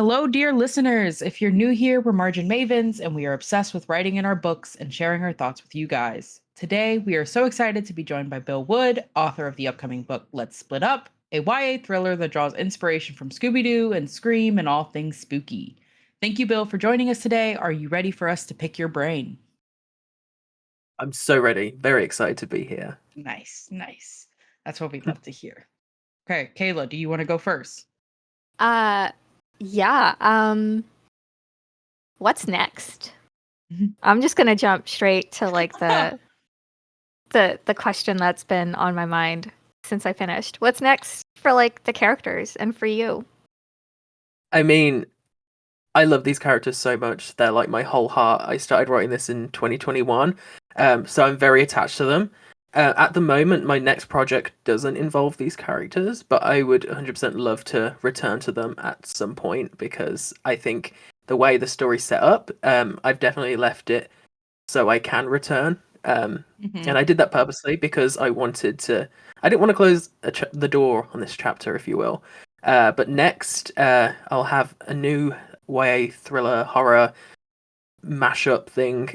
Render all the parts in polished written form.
Hello, dear listeners. If you're new here, we're Margin Mavens, and we are obsessed with writing in our books and sharing our thoughts with you guys. Today, we are so excited to be joined by Bill Wood, author of the upcoming book Let's Split Up, a YA thriller that draws inspiration from Scooby Doo and Scream and all things spooky. Thank you, Bill, for joining us today. Are you ready for us to pick your brain? I'm so ready. Very excited to be here. Nice, nice. That's what we love to hear. Okay, Kayla, do you want to go first? Uh, yeah. What's next? Mhm. I'm just gonna jump straight to like the question that's been on my mind since I finished. What's next for like the characters and for you? I mean, I love these characters so much. They're like my whole heart. I started writing this in 2021, so I'm very attached to them. At the moment, my next project doesn't involve these characters, but I would 100% love to return to them at some point because I think the way the story's set up, I've definitely left it so I can return. And Mhm. I did that purposely because I didn't want to close the door on this chapter, if you will. But next, I'll have a new YA thriller horror mashup thing.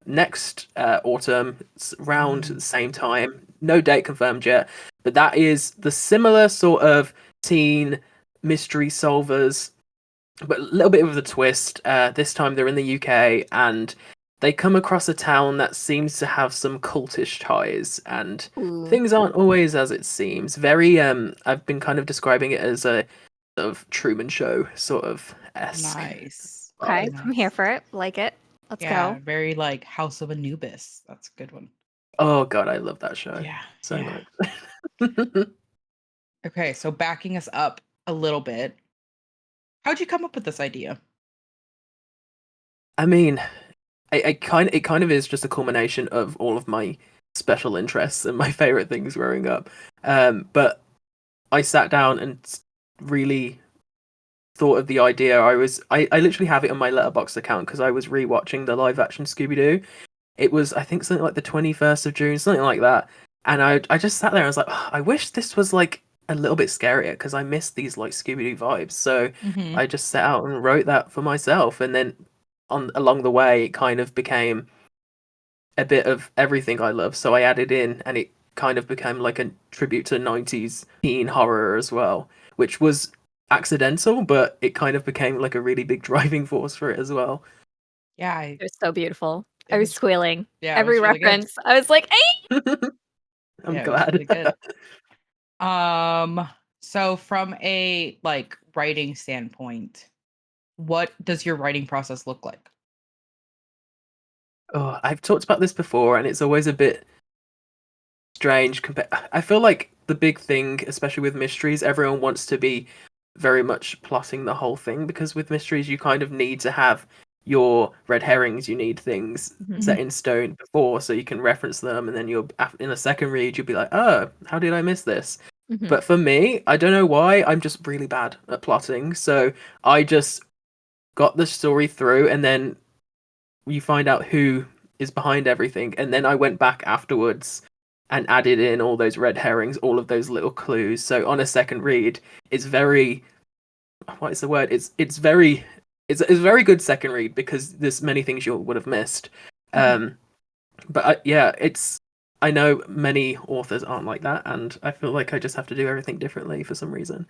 Next autumn, round the same time. No date confirmed yet, but that is the similar sort of teen mystery solvers, but a little bit with a twist. This time they're in the UK and they come across a town that seems to have some cultish ties, and Ooh, things aren't always as it seems. I've been kind of describing it as a sort of Truman Show sort of esque Nice. okay, vibe. I'm here Nice. for it. Like it. Let's Yeah, go. very like House of Anubis. That's a good one. Oh god, I love that show Yeah, so yeah. much. Okay, so backing us up a little bit, how'd you come up with this idea? I mean, it kind of is just a culmination of all of my special interests and my favorite things growing up. But I sat down and really thought of the idea. I literally have it on my Letterboxd account because I was rewatching the live action Scooby Doo. It was, I think, something like the 21st of June, something like that. And I just sat there and I was like, "Oh, I wish this was like a little bit scarier because I miss these like Scooby Doo vibes." So Mm-hmm. I just set out and wrote that for myself, and then on along the way, it kind of became a bit of everything I love. So I added in, and it kind of became like a tribute to 90s teen horror as well, which was accidental, but it kind of became like a really big driving force for it as well. Yeah, It was so beautiful. it I was was squealing yeah, it every was really good. reference. I was like, "Hey!" I'm Yeah, it was glad. really good. Um, so from a like writing standpoint, what does your writing process look like? Oh, I've talked about this before, and it's always a bit strange. I feel like the big thing, especially with mysteries, everyone wants to be very much plotting the whole thing because with mysteries, you kind of need to have your red herrings. You need things Mhm. Mhm. set in stone before, so you can reference them, and then in a second read, you'll be like, "Oh, how did I miss this?" Mhm. But for me, I don't know why. I'm just really bad at plotting, so I just got the story through, and then you find out who is behind everything, and then I went back afterwards and added in all those red herrings, all of those little clues. So on a second read, it's very what is the word? It's a very good second read because there's many things you would have missed. Mhm. Um, but yeah, it's I know many authors aren't like that, and I feel like I just have to do everything differently for some reason.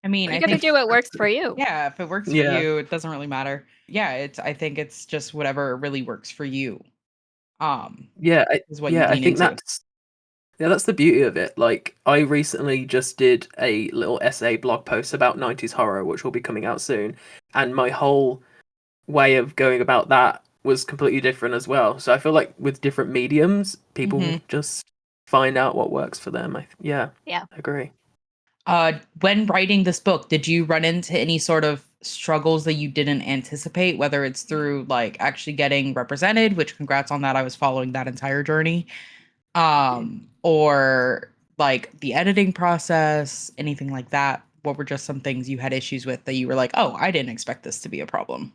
I mean, You I got to think do what works for you. yeah, if it works for Yeah, you, it doesn't really matter. Yeah, it's I think it's just whatever really works for you. Um, yeah, is what you yeah. I lean think into. that's the beauty of it. Like, I recently just did a little essay blog post about 90s horror, which will be coming out soon. And my whole way of going about that was completely different as well. So I feel like with different mediums, people Mhm. just find out what works for them. Yeah, Yeah. I agree. When writing this book, did you run into any sort of struggles that you didn't anticipate, whether it's through like actually getting represented, which congrats on that. I was following that entire journey. Or like the editing process, anything like that? What were just some things you had issues with that you were like, "Oh, I didn't expect this to be a problem."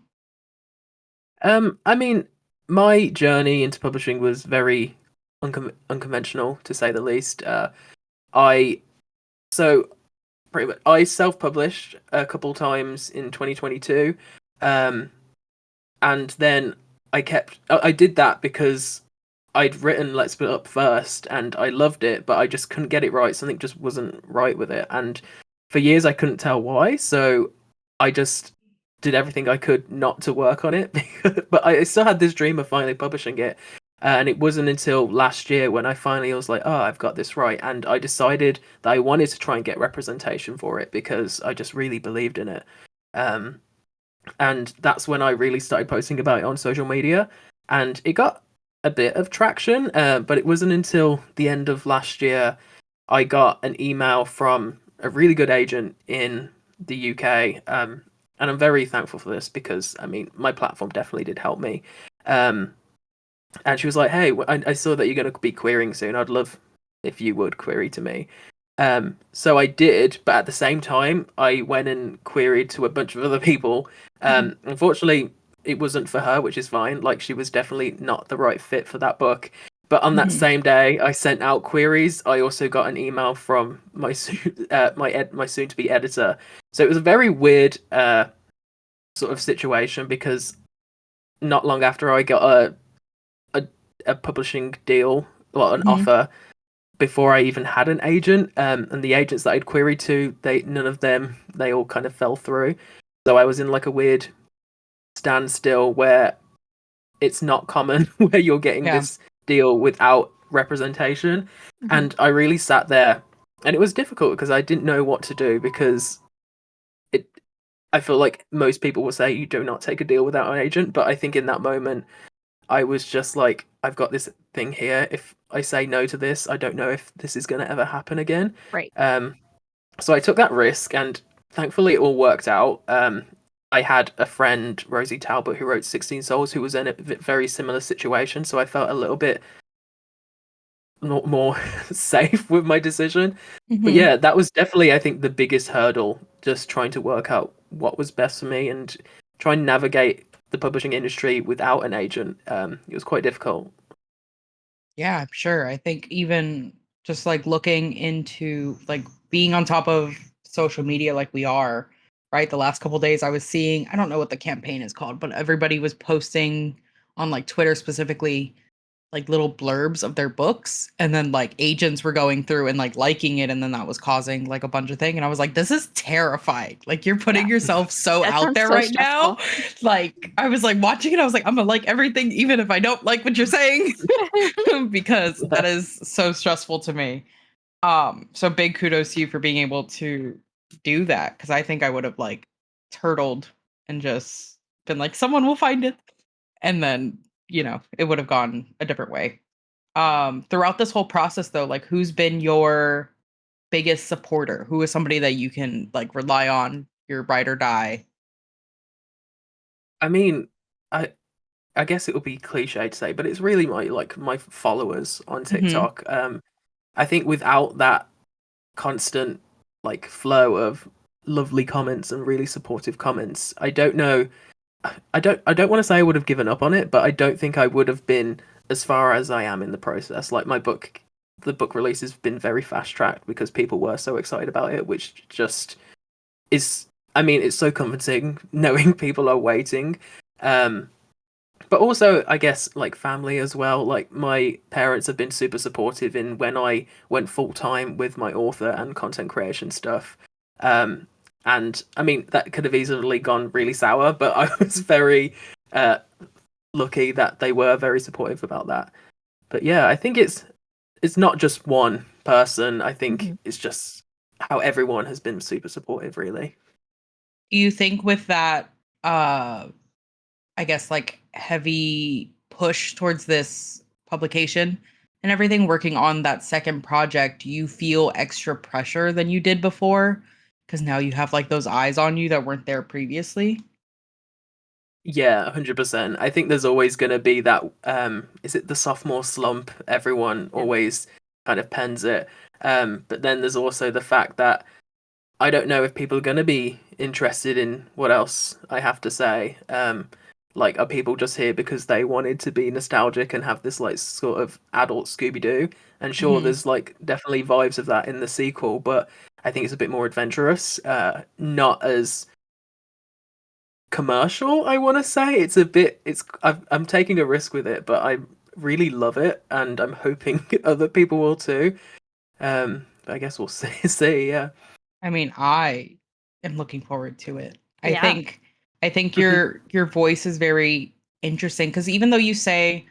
I mean, my journey into publishing was very unconventional, to say the least. I so pretty much. I self-published a couple times in 2022, um, and then I did that because I'd written Let's Split Up first, and I loved it, but I just couldn't get it right. Something just wasn't right with it, and for years I couldn't tell why. So I just did everything I could not to work on it. But I still had this dream of finally publishing it, and it wasn't until last year when I finally was like, oh, I've got this right, and I decided that I wanted to try and get representation for it because I just really believed in it. Um, and that's when I really started posting about it on social media, and it got a bit of traction. But it wasn't until the end of last year I got an email from a really good agent in the UK, and I'm very thankful for this because I mean my platform definitely did help me. Um, and she was like, "Hey, I saw that you're going to be querying soon. I'd love if you would query to me." So I did, but at the same time, I went and queried to a bunch of other people. Unfortunately, it wasn't for her, which is fine. Like she was definitely not the right fit for that book. But on that Mhm. same day, I sent out queries. I also got an email from my soon to be editor. So it was a very weird sort of situation because not long after I got a, a publishing deal, well, an Mhm. offer before I even had an agent. And the agents that I'd queried to, none of them, they all kind of fell through. So I was in like a weird standstill where it's not common where you're getting Yeah. this deal without representation. Mhm. And I really sat there, and it was difficult because I didn't know what to do because it. I feel like most people will say you do not take a deal without an agent, but I think in that moment I was just like, I've got this thing here. If I say no to this, I don't know if this is going to ever happen again. Right. Um, so I took that risk, and thankfully it all worked out. I had a friend, Rosie Talbot, who wrote 16 Souls, who was in a very similar situation. So I felt a little bit more safe with my decision. But Mhm. yeah, that was definitely, I think, the biggest hurdle, just trying to work out what was best for me and try and navigate the publishing industry without an agent. It was quite difficult. Yeah, I'm sure. I think even just like looking into like being on top of social media like we are, right? The last couple days I was seeing, I don't know what the campaign is called, but everybody was posting on like Twitter specifically like little blurbs of their books, and then like agents were going through and like liking it, and then that was causing like a bunch of thing, and I was like, this is terrifying. Like you're Yeah. putting yourself so That out sounds there so right now. stressful. Like I was like watching it, I was like, I'm gonna like everything even if I don't like what you're saying. Because Yeah. that is so stressful to me. So big kudos to you for being able to do that, because I think I would have like turtled and just been like, someone will find it, and then it would have gone a different way. Throughout this whole process though, like who's been your biggest supporter? Who is somebody that you can like rely on, your ride or die? I mean, I I guess it would be cliche to say, but it's really my followers on Mhm. TikTok. I think without that constant flow of lovely comments and really supportive comments, I don't know. I don't want to say I would have given up on it, but I don't think I would have been as far as I am in the process. Like the book release has been very fast tracked because people were so excited about it, which just is. I mean, it's so comforting knowing people are waiting. Um, but also I guess like family as well. Like my parents have been super supportive in when I went full time with my author and content creation stuff. um and I mean that could have easily gone really sour, but I was very uh lucky that they were very supportive about that. But yeah, I think it's not just one person. I think Mhm. it's just how everyone has been super supportive, really. Do you think with that uh I guess like heavy push towards this publication and everything, working on that second project, you feel extra pressure than you did before because now you have like those eyes on you that weren't there previously? Yeah, 100%. I think there's always going to be that is it the sophomore slump? Everyone Yeah. always kind of pens it. But then there's also the fact that I don't know if people are going to be interested in what else I have to say. Like, are people just here because they wanted to be nostalgic and have this like sort of adult Scooby Doo? And sure, Mhm. there's like definitely vibes of that in the sequel, but I think it's a bit more adventurous, not as commercial. I want to say it's a bit. I'm taking a risk with it, but I really love it, and I'm hoping other people will too. But I guess we'll see. See, yeah. I mean, I am looking forward to it. I Yeah. think I think your voice is very interesting because even though you say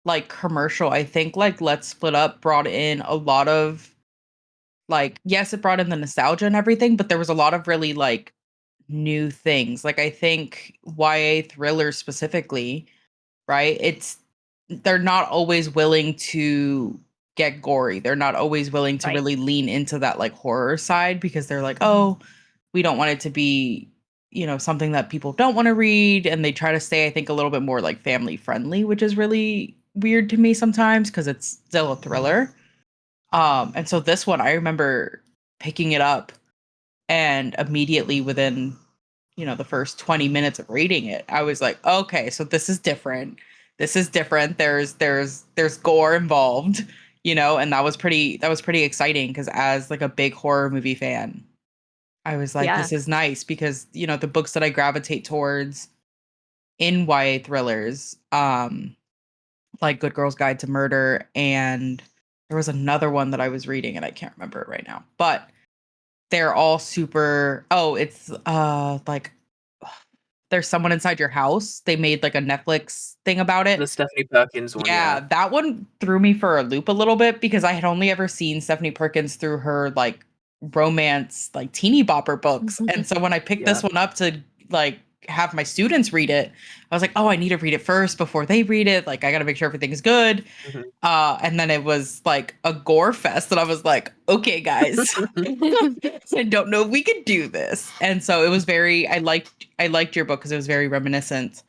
like commercial, I think like Let's Split Up brought in a lot of like, yes, it brought in the nostalgia and everything, but there was a lot of really like new things. Like I think YA thrillers specifically, right? They're not always willing to get gory. They're not always willing to Right. really lean into that like horror side because they're like, "Oh, we don't want it to be, something that people don't want to read." And they try to stay I think a little bit more like family friendly, which is really weird to me sometimes because it's still a thriller. And so this one I remember picking it up and immediately within the first 20 minutes of reading it, I was like, okay, so this is different. This is different. There's gore involved, and that was pretty exciting because as like a big horror movie fan, I was like, Yeah. this is nice because, the books that I gravitate towards in YA thrillers, like Good Girl's Guide to Murder, and there was another one that I was reading and I can't remember it right now. But they're all super it's like There's Someone Inside Your House. They made like a Netflix thing about it. The Stephanie Perkins one, Yeah, yeah. that one threw me for a loop a little bit because I had only ever seen Stephanie Perkins through her like romance, like teeny bopper books. And so when I picked Yeah. this one up to like have my students read it, I was like, oh, I need to read it first before they read it. Like, I got to make sure everything is good. Mhm. And then it was like a gore fest. And I was like, okay, guys, I don't know if we could do this. And so it was I liked your book because it was very reminiscent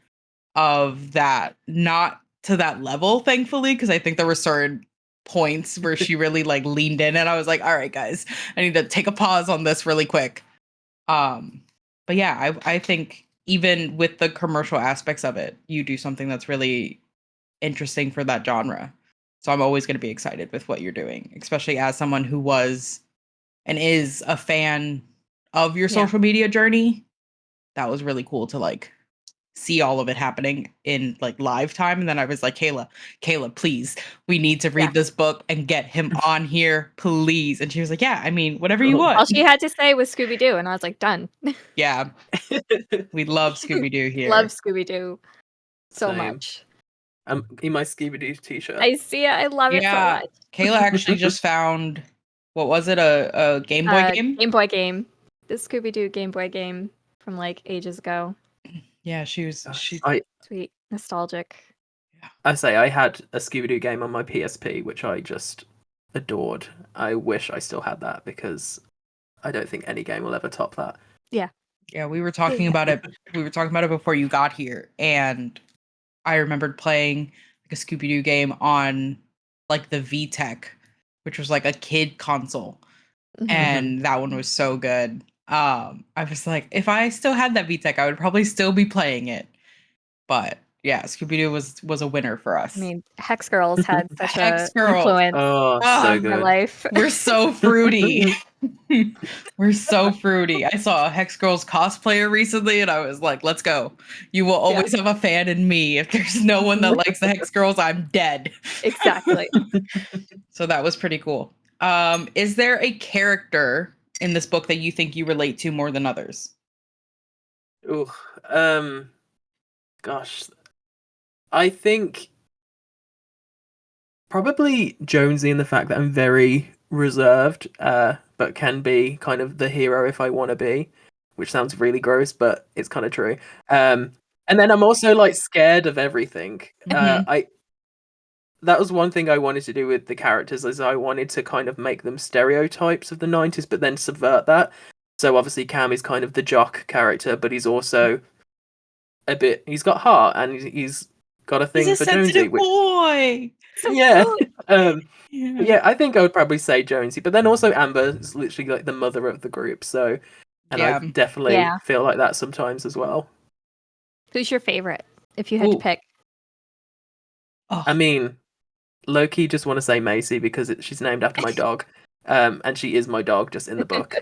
of that, not to that level, thankfully, because I think there were certain points where she really like leaned in and I was like, all right, guys, I need to take a pause on this really quick. Um, but yeah, I think even with the commercial aspects of it, you do something that's really interesting for that genre. So I'm always going to be excited with what you're doing, especially as someone who was and is a fan of your Yeah. social media journey. That was really cool to like see all of it happening in like live time. And then I was like, Kayla, please, we need to Yeah. read this book and get him on here, please. And she was like, yeah, I mean, whatever you Cool. All want. she had to say was Scooby Doo, and I was like, done. Yeah, we love Scooby Doo Love here. Scooby Doo so Same. much. I'm in my Scooby Doo t-shirt. I see it. I love it so Yeah, much. Kayla actually just found, what was it, a Game Boy game? Game Boy game. The Scooby Doo Game Boy game from like ages ago. Yeah, Gosh, she. Sweet. Nostalgic. I say I had a Scooby Doo game on my PSP, which I just adored. I wish I still had that because I don't think any game will ever top that. Yeah. Yeah, we were talking about it. We were talking about it before you got here, and I remembered playing like a Scooby Doo game on like the VTech, which was like a kid console, Mhm. and that one was so good. I was like, if I still had that VTech, I would probably still be playing it. But yeah, Scooby Doo was a winner for I us. mean, Hex Girls had such Hex a Girls. influence Oh, Ah, so on my good. life. we're so fruity. We're so fruity. I saw a Hex Girls cosplayer recently and I was like, let's go. You will Yeah. always have a fan in me. If there's no one that likes the Hex Girls, I'm dead. Exactly. So that was pretty cool. Is there a character in this book that you think you relate to more than others? Ooh, gosh, I think probably Jonesy in the fact that I'm very reserved, but can be kind of the hero if I want to be, which sounds really gross, but it's kind of true. And then I'm also like scared of everything. Mhm. I That was one thing I wanted to do with the characters is I wanted to kind of make them stereotypes of the 90s, but then subvert that. So obviously Cam is kind of the jock character, but he's also he's got heart and he's got a He's thing a for Jonesy, sensitive which boy. So yeah. cute. But Yeah. yeah, I think I would probably say Jonesy, but then also Amber is literally like the mother of the group, and I Yeah. definitely Yeah. feel like that sometimes as well. Who's your favorite? if you had to Ooh. pick? Oh, I mean, low-key just want to say Macy because she's named after my dog. And she is my dog just in the book.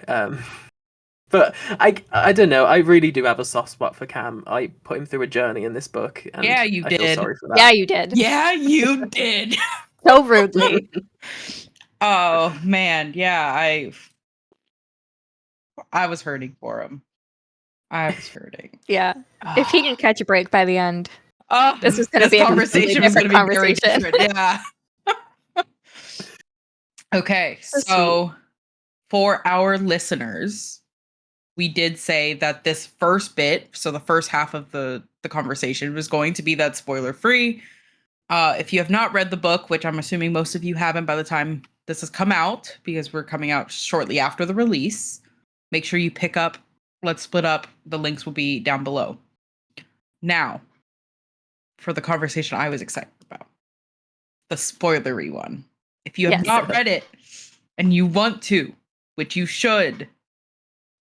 But I don't know. I really do have a soft spot for Cam. I put him through a journey in this book, and yeah, you I feel did. sorry for that. Yeah, you did. Yeah, you did. So rudely. Oh man, yeah, I was hurting for him. I was hurting. Yeah. If he can catch a break by the end, Oh, this is going to this be a completely conversation was going different to be very conversation. different. Yeah. Okay, So sweet. so for our listeners, we did say that this first bit, so the first half of the conversation, was going to be that spoiler free. If you have not read the book, which I'm assuming most of you haven't by the time this has come out, because we're coming out shortly after the release, make sure you pick up Let's Split Up. The links will be down below. Now, for the conversation I was excited about, the spoilery one. If you have Yes. not read it and you want to, which you should,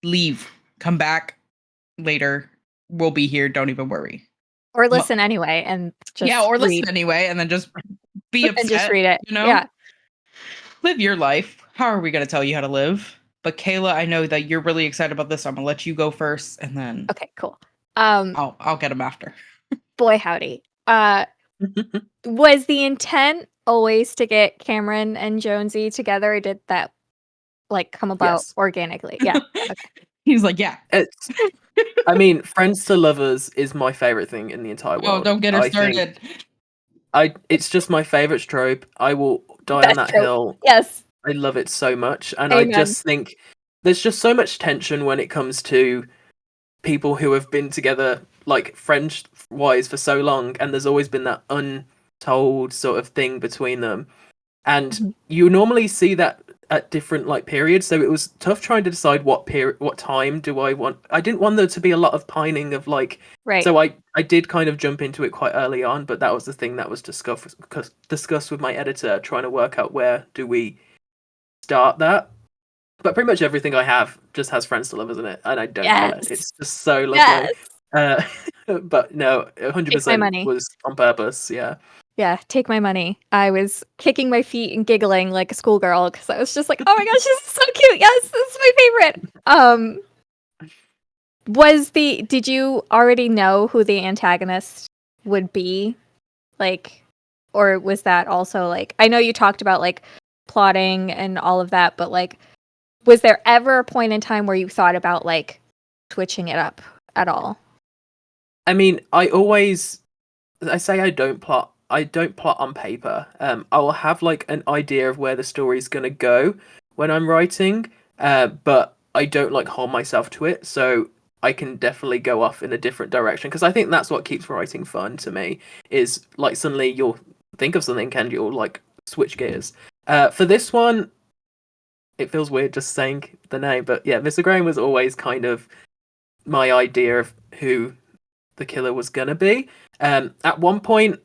leave, come back later. We'll be here. Don't even worry. Or listen anyway and just Yeah, or read. listen anyway, and then just be upset. And just read it. You know, Yeah. live your life. How are we going to tell you how to live? But Kayla, I know that you're really excited about this. So I'm gonna let you go first, and then Okay, cool. I'll get them after. Boy howdy. Was the intent always to get Cameron and Jonesy together, or did that like come about Yes. organically? Yeah. Okay. He's like, yeah. I mean, friends to lovers is my favorite thing in the entire world. Oh, don't get her I think started. it's just my favorite trope. I will die on Best that trope. hill. Yes. I love it so much, and I Amen. just think there's just so much tension when it comes to people who have been together, like friends wise, for so long, and there's always been that untold sort of thing between them. And Mhm. you normally see that at different like periods, so it was tough trying to decide what time do I want. I didn't want there to be a lot of pining of like, Right. so I did kind of jump into it quite early on, but that was the thing that was discussed with my editor, trying to work out where do we start that. But pretty much everything I have just has friends to lovers in it, and I don't care. Yes. It's just so lovely. Yes. But no, Take my 100% money. was on purpose. Yeah. Yeah, take my money. I was kicking my feet and giggling like a schoolgirl because I was just like, "Oh my gosh, this is so cute! Yes, this is my favorite." Did you already know who the antagonist would be? Like, or was that also like, I know you talked about like plotting and all of that, but like, was there ever a point in time where you thought about like switching it up at all? I mean, I say I don't plot. I don't plot on paper. I'll have like an idea of where the story's gonna go when I'm writing, but I don't like hold myself to it. So I can definitely go off in a different direction because I think that's what keeps writing fun to me. Is like suddenly you'll think of something and you'll like switch gears. For this one, it feels weird just saying the name, but yeah, Mr. Graham was always kind of my idea of who the killer was gonna be. At one point,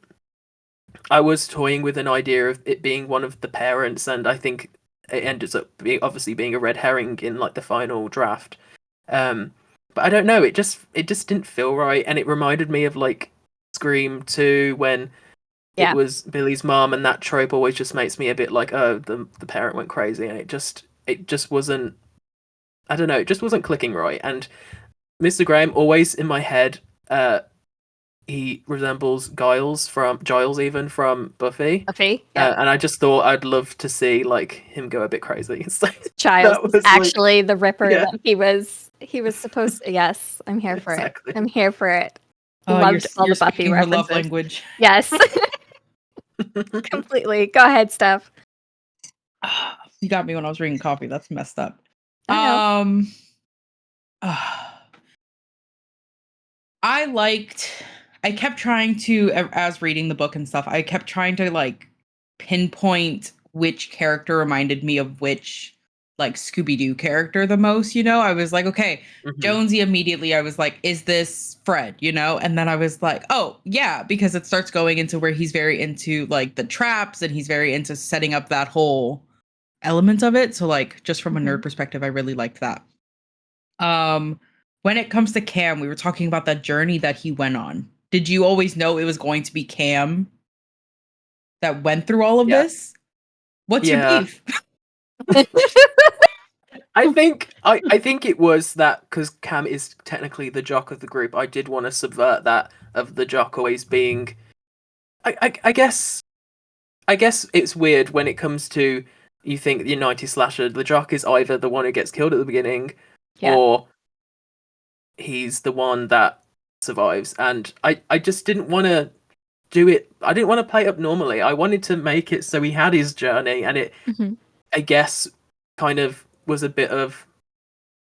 I was toying with an idea of it being one of the parents, and I think it ended up being a red herring in like the final draft. But I don't know. It just didn't feel right, and it reminded me of like Scream 2 when Yeah. it was Billy's mom, and that trope always just makes me a bit like, oh, the parent went crazy, and it just wasn't. I don't know. It just wasn't clicking right, and Mr. Graham always in my head. He resembles Giles even from Buffy. Buffy? Yeah. And I just thought I'd love to see like him go a bit crazy. So Giles that was was like- actually the Ripper yeah. that he was supposed to. Yes, I'm here for Exactly. it. I'm here for it. Oh, Loved all you're the Buffy speaking her love references. language. Yes. Completely. Go ahead, Steph. You got me when I was drinking coffee. That's messed up. I know. I kept trying to, as reading the book and stuff, I kept trying to like pinpoint which character reminded me of which like Scooby Doo character the most, you know? I was like, okay, Mhm. Jonesy immediately, I was like, is this Fred, you know? And then I was like, oh, yeah, because it starts going into where he's very into like the traps and he's very into setting up that whole element of it. So like just from a nerd perspective, I really liked that. When it comes to Cam, we were talking about that journey that he went on. did you always know it was going to be Cam that went through all of Yeah. this? What's your Yeah. beef? I think it was that because Cam is technically the jock of the group. I did want to subvert that of the jock always being. I guess it's weird when it comes to you think the 90s slasher. The jock is either the one who gets killed at the beginning, Yeah. or he's the one that survives. And I just didn't want to do it. I didn't want to play it up normally. I wanted to make it so he had his journey, and it Mhm. I guess kind of was a bit of.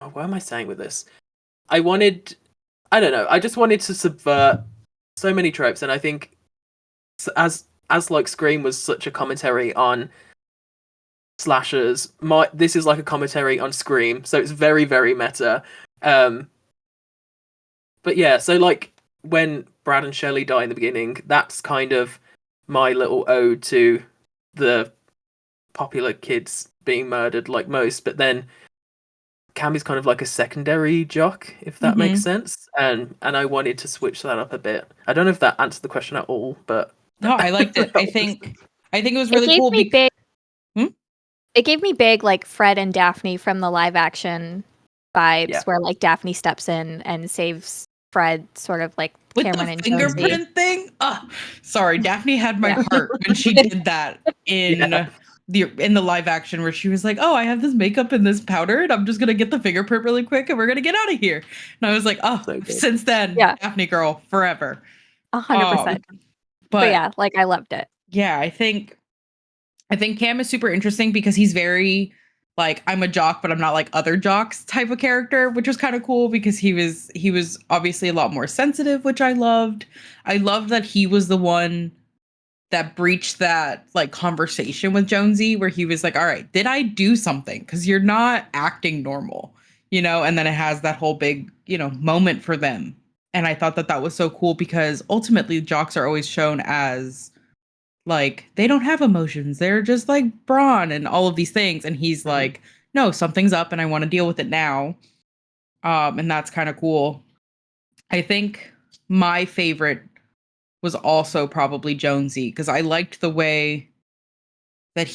Oh, what am I saying with this? I don't know. I just wanted to subvert so many tropes, and I think as like Scream was such a commentary on slashers, this is like a commentary on Scream, so it's very very meta. Um, but yeah, so like when Brad and Shelley die in the beginning, that's kind of my little ode to the popular kids being murdered like most, but then Cam is kind of like a secondary jock, if that makes Mhm. sense. And I wanted to switch that up a bit. I don't know if that answered the question at all, but No, I liked it. that was- I think it was It really gave cool. me big. Hmm? It gave me big like Fred and Daphne from the live action vibes, Yeah. where like Daphne steps in and saves Fred, sort of like With Cameron the and Jonesy. fingerprint thing. Sorry, Daphne had my Yeah. heart when she did that Yeah. in the live action where she was like, "Oh, I have this makeup and this powder, and I'm just gonna get the fingerprint really quick, and we're gonna get out of here." And I was like, "Oh, So good. since then, Yeah. Daphne girl forever." 100%. But But yeah, like I loved it. yeah, I think Cam is super interesting because he's very like I'm a jock, but I'm not like other jocks type of character, which was kind of cool because he was obviously a lot more sensitive, which I loved. I loved that he was the one that breached that like conversation with Jonesy where he was like, "All right, did I do something? Because you're not acting normal, you know?" And then it has that whole big, moment for them. And I thought that that was so cool because ultimately jocks are always shown as like they don't have emotions. They're just like brawn and all of these things. And he's Mhm. like, "No, something's up and I want to deal with it now." And that's kind of cool. I think my favorite was also probably Jonesy because I liked the way that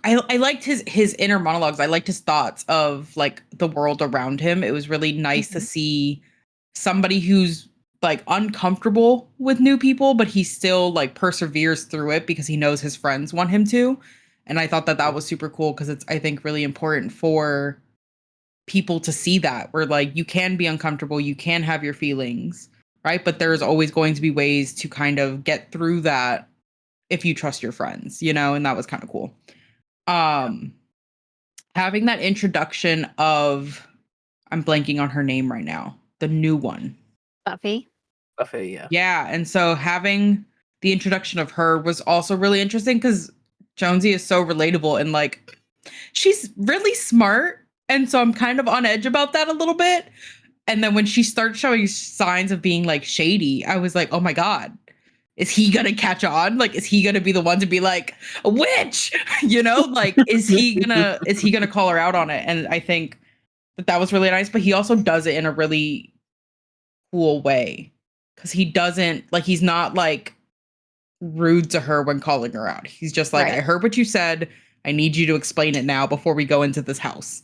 I liked his inner monologues. I liked his thoughts of like the world around him. It was really nice to Mhm. see somebody who's like uncomfortable with new people, but he still like perseveres through it because he knows his friends want him to. And I thought that that was super cool because it's I think really important for people to see that where like you can be uncomfortable, you can have your feelings, right? But there's always going to be ways to kind of get through that if you trust your friends, and that was kind of cool. Um Having that introduction of I'm blanking on her name right now, the new one. Buffy. Buffy, yeah. Yeah, and so having the introduction of her was also really interesting cuz Jonesy is so relatable and like she's really smart and so I'm kind of on edge about that a little bit. And then when she starts showing signs of being like shady, I was like, "Oh my god, is he gonna catch on? Like, is he gonna be the one to be like a witch?" Like, is he gonna call her out on it? And I think that that was really nice. But he also does it in a really cool way because he doesn't like he's not like rude to her when calling her out. He's just like, "I Right. heard what you said. I need you to explain it now before we go into this house."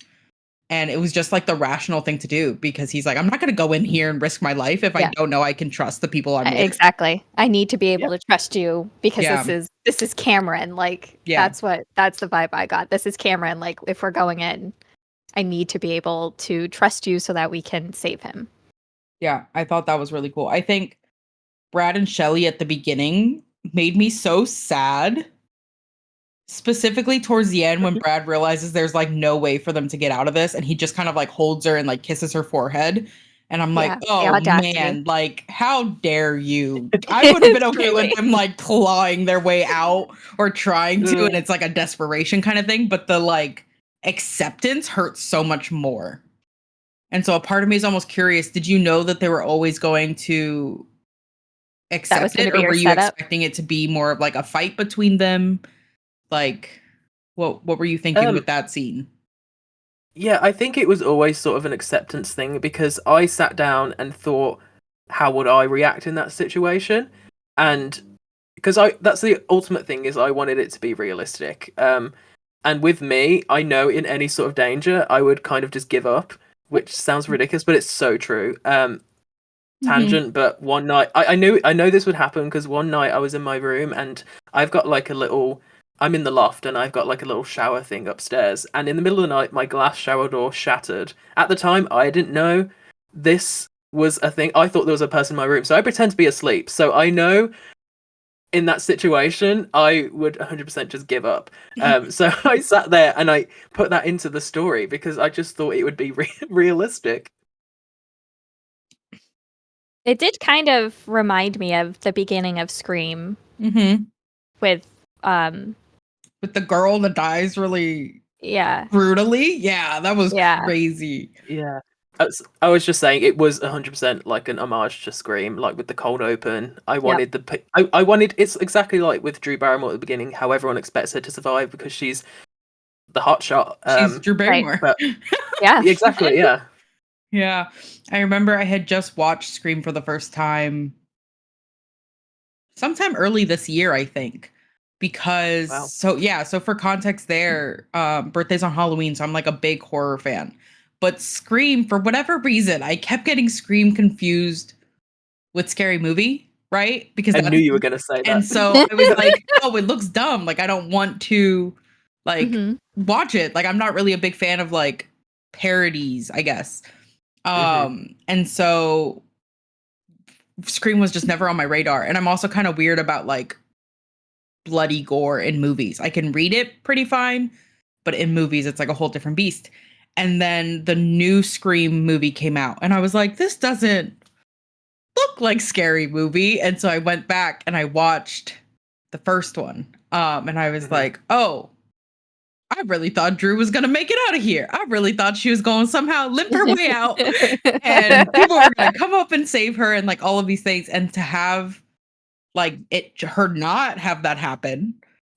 And it was just like the rational thing to do because he's like, "I'm not going to go in here and risk my life if I Yeah. don't know I can trust the people I'm with." Exactly. I need to be Yeah. able to trust you because Yeah. this is Cameron. Like Yeah. that's the vibe I got. This is Cameron. Like if we're going in, I need to be able to trust you so that we can save him. Yeah. I thought that was really cool. I think Brad and Shelley at the beginning made me so sad, specifically towards the end when Brad realizes there's like no way for them to get out of this. And he just kind of like holds her and like kisses her forehead. And I'm like, Yeah. The "Oh audacity. man, like, how dare you?" I would have been okay with Truly. them like clawing their way out or trying to. And Mm. it's like a desperation kind of thing. But the like acceptance hurts so much more. And so a part of me is almost curious, did you know that they were always going to That was accept going to it, be or your were you setup. expecting it to be more of like a fight between them? Like, what were you thinking Um, with that scene? yeah, I think it was always sort of an acceptance thing because I sat down and thought how would I react in that situation, and because that's the ultimate thing is I wanted it to be realistic. And with me, I know in any sort of danger, I would kind of just give up, which sounds ridiculous, but it's so true. Tangent, but one night I know this would happen because one night I was in my room and I've got like a little I'm in the loft and I've got like a little shower thing upstairs, and in the middle of the night my glass shower door shattered. At the time I didn't know this was a thing. I thought there was a person in my room, so I pretend to be asleep. So I know in that situation I would 100% just give up. So I sat there and I put that into the story because I just thought it would be realistic. It did kind of remind me of the beginning of Scream Mm-hmm. with With the girl that dies really yeah. brutally. Yeah, that was Yeah. crazy. Yeah. I was just saying it was 100% like an homage to Scream, like with the cold open. I wanted I wanted it's exactly like with Drew Barrymore at the beginning, how everyone expects her to survive because she's the hot shot. She's Drew Right. Barrymore. But Yeah. exactly, yeah. Yeah. I remember I had just watched Scream for the first time sometime early this year, I think. Because Wow. so for context there, birthday's on Halloween, so I'm like a big horror fan. But Scream, for whatever reason, I kept getting Scream confused with Scary Movie, right? Because I knew that's you were gonna say and that. so I was like, oh, it looks dumb. Like I don't want to like Mhm. watch it. Like I'm not really a big fan of like parodies, I guess. And so Scream was just never on my radar. And I'm also kind of weird about like bloody gore in movies. I can read it pretty fine, but in movies it's like a whole different beast. And then the new Scream movie came out and I was like, this doesn't look like Scary Movie. And so I went back and I watched the first one. And I was like, oh, I really thought Drew was gonna make it out of here. I really thought she was going to somehow limp her way out and people were gonna come up and save her and like all of these things. And to have like her not have that happen,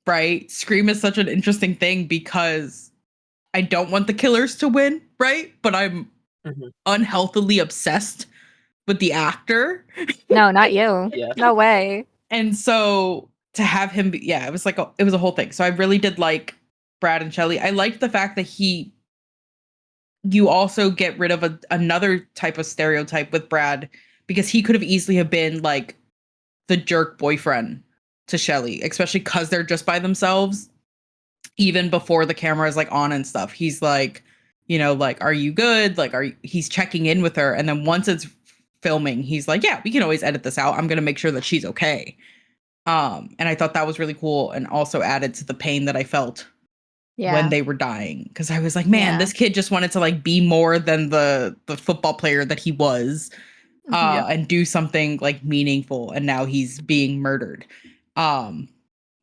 right? Scream is such an interesting thing because I don't want the killers to win, right? But I'm unhealthily obsessed with the actor. No, not you. Yeah. No way. And so to have him be, yeah, it was like it was a whole thing. So I really did like Brad and Shelley. I liked the fact that you also get rid of another type of stereotype with Brad because he could have easily have been like the jerk boyfriend to Shelley, especially because they're just by themselves. Even before the camera is like on and stuff, he's like, like, are you good? Like, he's checking in with her. And then once it's filming, he's like, yeah, we can always edit this out. I'm going to make sure that she's okay. And I thought that was really cool and also added to the pain that I felt when they were dying. Because I was like, man, this kid just wanted to like be more than the football player that he was, and do something like meaningful. And now he's being murdered.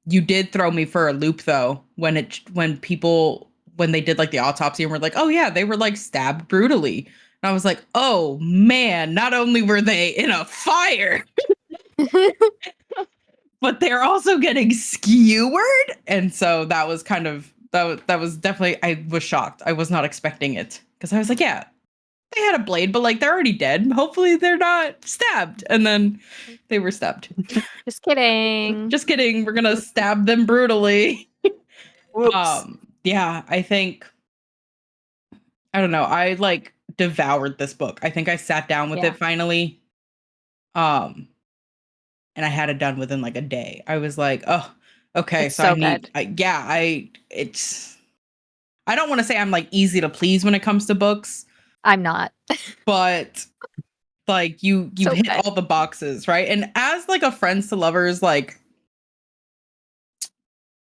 You did throw me for a loop though when they did like the autopsy and were like, oh yeah, they were like stabbed brutally. And I was like, oh man, not only were they in a fire, but they're also getting skewered. And so that was kind of that was definitely, I was shocked. I was not expecting it because I was like, yeah, they had a blade, but like they're already dead. Hopefully they're not stabbed. And then they were stabbed. Just kidding. Just kidding. We're gonna stab them brutally. Whoops. Yeah, I think I don't know. I like devoured this book. I think I sat down with it finally. And I had it done within like a day. I was like, oh, okay. It's So so I need, good. I don't want to say I'm like easy to please when it comes to books, I'm not. but like you So hit good. all the boxes, right? And as like a friends to lovers, like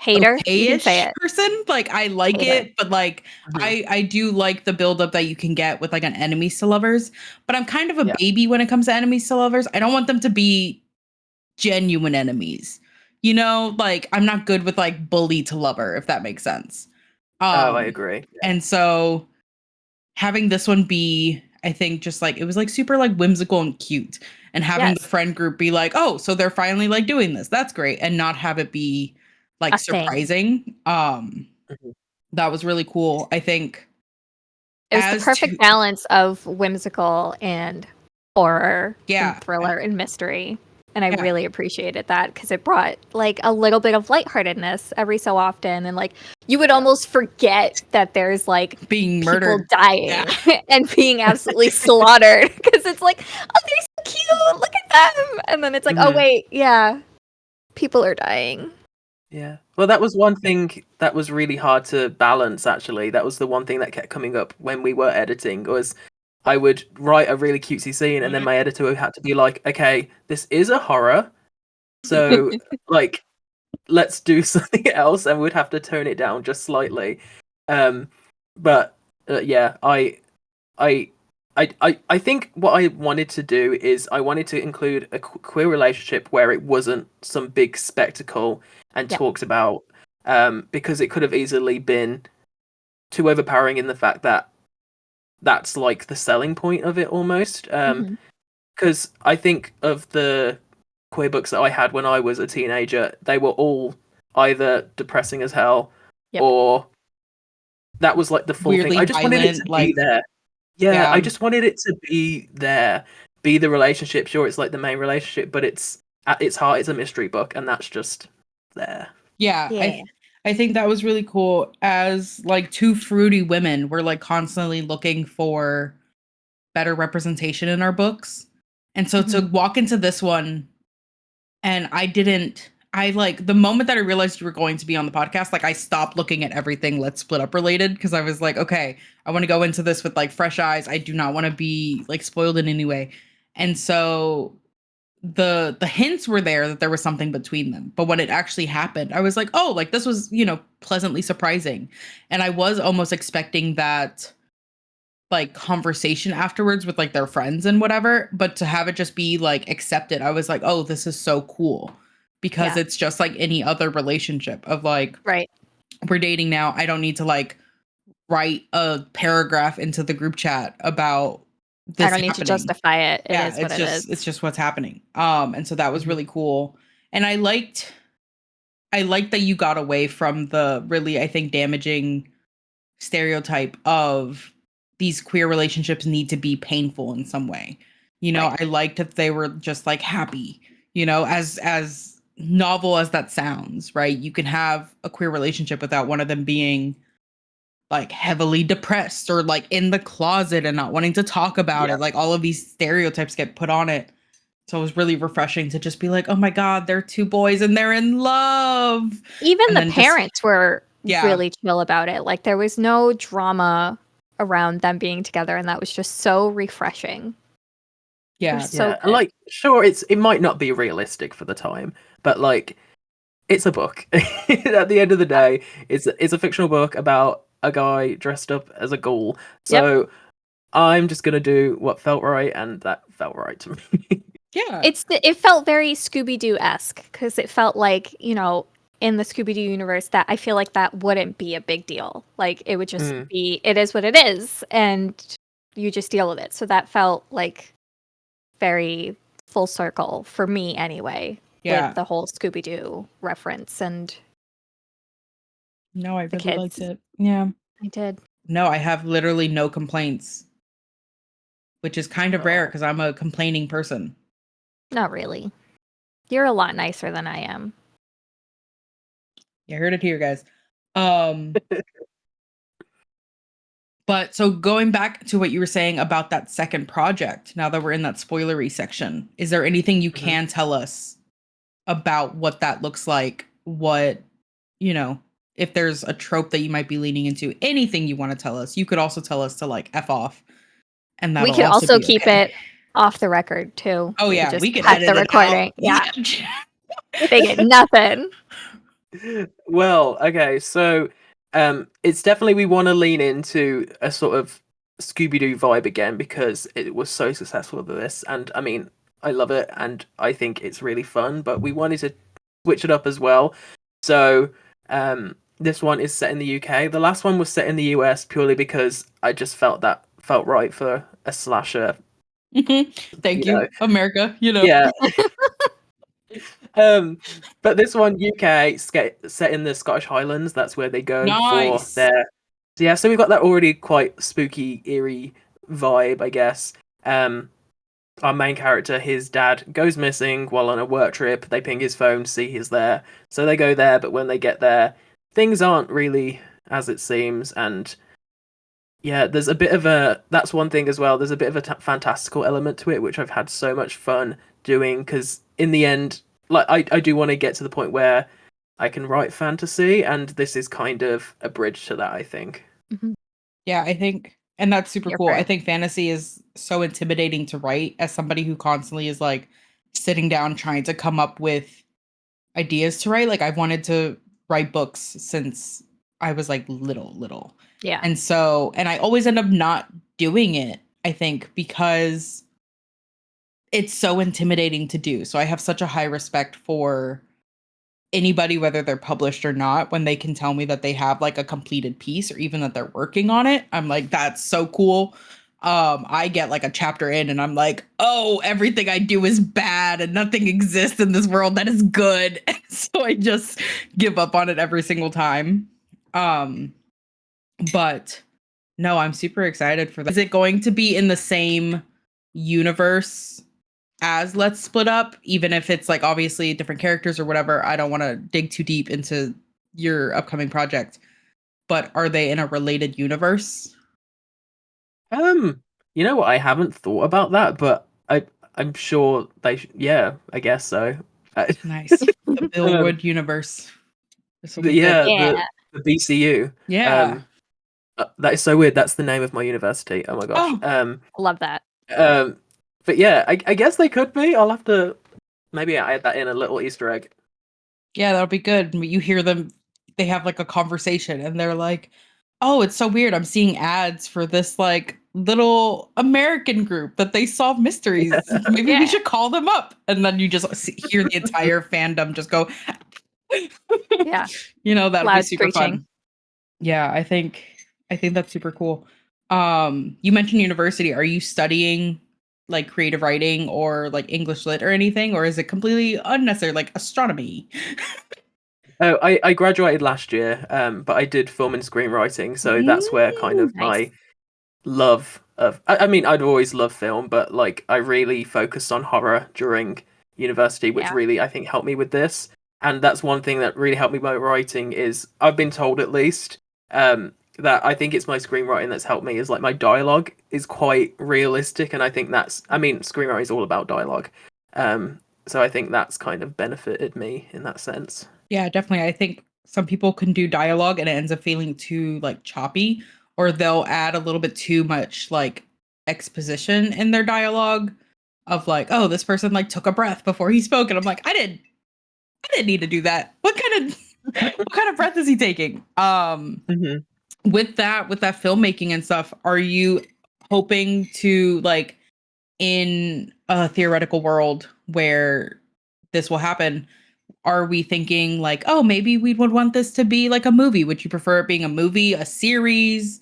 Hater. You can okay-ish say it. person, like I like Hater. it, but like I do like the buildup that you can get with like an enemies to lovers. But I'm kind of a baby when it comes to enemies to lovers. I don't want them to be genuine enemies. Like I'm not good with like bully to lover, if that makes sense. I agree. Yeah. And so having this one be, I think just like it was like super like whimsical and cute. And having the friend group be like, oh, so they're finally like doing this. That's great. And not have it be like A thing. surprising. That was really cool. I think it was the perfect balance of whimsical and horror Yeah. and thriller and mystery. And I Yeah. really appreciated that because it brought like a little bit of lightheartedness every so often. And like you would almost forget that there's like Being people murdered. dying and being absolutely slaughtered because it's like, oh, they're so cute. Look at them. And then it's like, oh, wait. Yeah. People are dying. Yeah. Well, that was one thing that was really hard to balance, actually. That was the one thing that kept coming up when we were editing, was I would write a really cutesy scene and then my editor had to be like, okay, this is a horror, so like let's do something else, and we'd have to tone it down just slightly. But yeah, I think what I wanted to do is I wanted to include a queer relationship where it wasn't some big spectacle and talked about, because it could have easily been too overpowering in the fact that that's like the selling point of it almost. Because I think of the queer books that I had when I was a teenager, they were all either depressing as hell or that was like the full Weirdly thing. I just wanted it to violent, be there. Yeah, I just wanted it to be there, be the relationship. Sure, it's like the main relationship, but it's at its heart, it's a mystery book, and that's just there. Yeah. I think that was really cool. As like two fruity women, we're like constantly looking for better representation in our books. And so to walk into this one, and I like the moment that I realized you were going to be on the podcast, like I stopped looking at everything Let's Split Up related because I was like, okay, I want to go into this with like fresh eyes. I do not want to be like spoiled in any way. And so the hints were there that there was something between them. But when it actually happened, I was like, oh, like this was, pleasantly surprising. And I was almost expecting that like conversation afterwards with like their friends and whatever, but to have it just be like accepted, I was like, oh, this is so cool, because it's just like any other relationship of like, we're dating now, I don't need to like write a paragraph into the group chat about this I don't need to justify it. It is what it is. It's just what's happening. And so that was really cool. And I liked that you got away from the really, I think, damaging stereotype of these queer relationships need to be painful in some way. I liked that they were just like happy, as novel as that sounds, right? You can have a queer relationship without one of them being like heavily depressed or like in the closet and not wanting to talk about it. Like all of these stereotypes get put on it. So it was really refreshing to just be like, oh my God, they're two boys and they're in love. Even the parents were really chill about it. Like there was no drama around them being together, and that was just so refreshing. Yeah. So and like sure, it might not be realistic for the time, but like it's a book. At the end of the day, it's a fictional book about a guy dressed up as a ghoul. So I'm just gonna do what felt right, and that felt right to me. Yeah. It felt very Scooby Doo-esque because it felt like, in the Scooby Doo universe, that I feel like that wouldn't be a big deal. Like it would just be, it is what it is, and you just deal with it. So that felt like very full circle for me anyway. With the whole Scooby Doo reference and no, I really liked it. Yeah, I did. No, I have literally no complaints, which is kind of rare because I'm a complaining person. Not really. You're a lot nicer than I am. You heard it here, guys. But so going back to what you were saying about that second project, now that we're in that spoilery section, is there anything you can tell us about what that looks like? What, if there's a trope that you might be leaning into, anything you want to tell us, you could also tell us to like F off. And that we could also keep it off the record too. Oh yeah, we could cut edit the recording. Yeah. They get nothing. Well, okay, so it's definitely, we want to lean into a sort of Scooby Doo vibe again because it was so successful with this, and I mean, I love it and I think it's really fun, but we wanted to switch it up as well. So this one is set in the UK. The last one was set in the US purely because I just felt right for a slasher. Thank you, America. Yeah. But this one, UK, set in the Scottish Highlands. That's where they go for their. Yeah, so we've got that already quite spooky, eerie vibe, I guess. our main character, his dad goes missing while on a work trip. They ping his phone to see he's there, so they go there. But when they get there, things aren't really as it seems, and yeah, there's a bit of a that's one thing as well. There's a bit of a fantastical element to it, which I've had so much fun doing. Because in the end, like I do want to get to the point where I can write fantasy, and this is kind of a bridge to that, I think. Mhm. Yeah, I think, and that's super Here cool. for I it. think fantasy is so intimidating to write as somebody who constantly is like sitting down trying to come up with ideas to write. Like I've wanted to write books since I was like little. Yeah. And so, and I always end up not doing it, I think, because it's so intimidating to do. So I have such a high respect for anybody, whether they're published or not, when they can tell me that they have like a completed piece or even that they're working on it. I'm like, that's so cool. I get like a chapter in and I'm like, oh, everything I do is bad and nothing exists in this world that is good. And so I just give up on it every single time. Um, but no, I'm super excited for that. Is it going to be in the same universe as Let's Split Up, even if it's like obviously different characters or whatever? I don't want to dig too deep into your upcoming project, but are they in a related universe? You know what? I haven't thought about that, but I'm sure they. Yeah, I guess so. Nice. The Bill um, Wood universe. This will be good. yeah, Yeah. the BCU. Yeah. That is so weird. That's the name of my university. Oh my gosh. Oh, Love that. Um, but yeah, I guess they could be. I'll have to maybe add that in a little Easter egg. yeah, that'll be good. You hear them, they have like a conversation and they're like, oh, it's so weird. I'm seeing ads for this like little American group that they solve mysteries. Maybe we Yeah. should call them up. And then you just hear the entire fandom just go, Yeah. that'll be Loud super screeching. fun. Yeah, I think that's super cool. You mentioned university. Are you studying like creative writing or like English lit or anything, or is it completely unnecessary, like astronomy? Oh, I graduated last year, but I did film and screenwriting, so that's where kind of Nice. my love of I mean I'd always loved film, but like I really focused on horror during university, which Yeah. really I think helped me with this. And that's one thing that really helped me by writing is I've been told at least that I think it's my screenwriting that's helped me is like my dialogue is quite realistic, and I think that's I mean screenwriting is all about dialogue. So I think that's kind of benefited me in that sense. Yeah, definitely. I think some people can do dialogue and it ends up feeling too like choppy, or they'll add a little bit too much like exposition in their dialogue of like, oh, this person like took a breath before he spoke. And I'm like, I didn't need to do that. What kind of breath is he taking? Mhm. With that filmmaking and stuff, are you hoping to like in a theoretical world where this will happen, are we thinking like, oh, maybe we would want this to be like a movie? Would you prefer it being a movie, a series,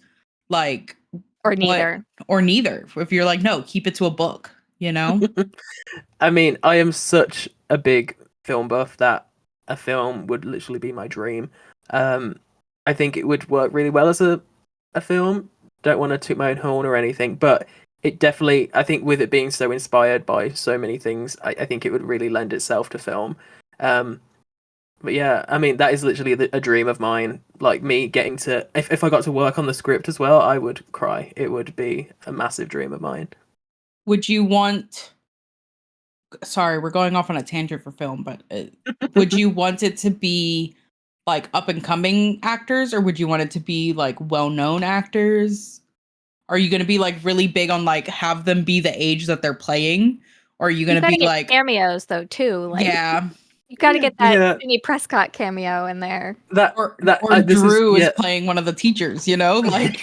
like Or what, neither. or neither? If you're like, no, keep it to a book, you know? I mean, I am such a big film buff that a film would literally be my dream. Um, I think it would work really well as a film. Don't want to toot my own horn or anything, but it definitely, I think, with it being so inspired by so many things, I think it would really lend itself to film. Um, but yeah, I mean, that is literally a dream of mine. Like me getting to, if I got to work on the script as well, I would cry. It would be a massive dream of mine. Would you want, sorry, we're going off on a tangent for film, but would you want it to be like up and coming actors, or would you want it to be like well known actors? Are you going to be like really big on like have them be the age that they're playing? Or are you going You to gotta be get like, cameos though too. Like yeah, you gotta get that Yeah, Jimmy Prescott cameo in there. that or that or this is Drew is yeah. playing one of the teachers, like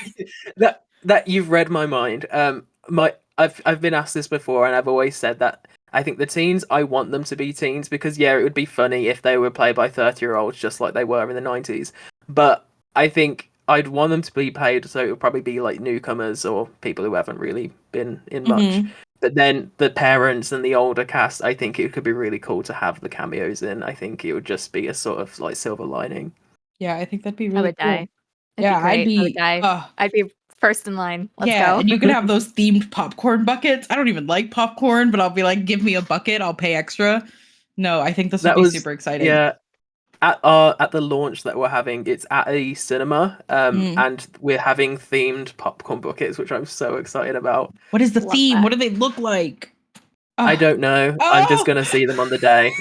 That you've read my mind. I've been asked this before, and I've always said that I think the teens I want them to be teens because yeah, it would be funny if they were played by 30-year-olds just like they were in the 90s. But I think I'd want them to be played so it would probably be like newcomers or people who haven't really been in much. Mhm. But then the parents and the older cast, I think it could be really cool to have the cameos in. I think it would just be a sort of like silver lining. Yeah, I think that'd be I really would cool. die. It'd be Yeah, I'd great. I would be die. I'd be First in line. Let's Yeah, go. and you can have those themed popcorn buckets. I don't even like popcorn, but I'll be like, give me a bucket, I'll pay extra. No, I think this would That be was super exciting. yeah. At the launch that we're having, it's at a cinema, Mm. and we're having themed popcorn buckets, which I'm so excited about. What is the Love theme? that. What do they look like? I Oh, don't know. I'm just oh, gonna see them on the day.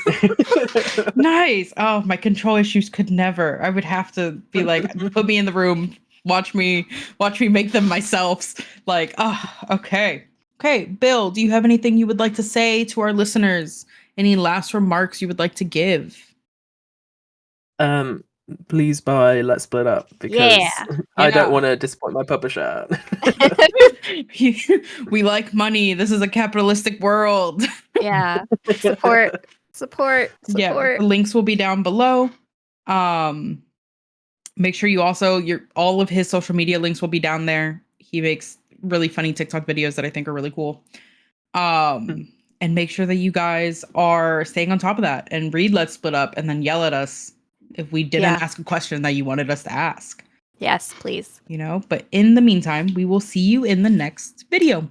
nice. Oh, my control issues could never. I would have to be like, put me in the room, watch me make them myself. Like, oh, okay. Okay, Bill, do you have anything you would like to say to our listeners? Any last remarks you would like to give? Um, please buy Let's Split Up Yeah. because I don't Yeah. want to disappoint my publisher. We like money. This is a capitalistic world. Yeah. Support. Yeah, the links will be down below. Um, make sure you also all of his social media links will be down there. He makes really funny TikTok videos that I think are really cool. And make sure that you guys are staying on top of that and read Let's Split Up and then yell at us if we didn't ask a question that you wanted us to ask. Yes, please. But in the meantime, we will see you in the next video.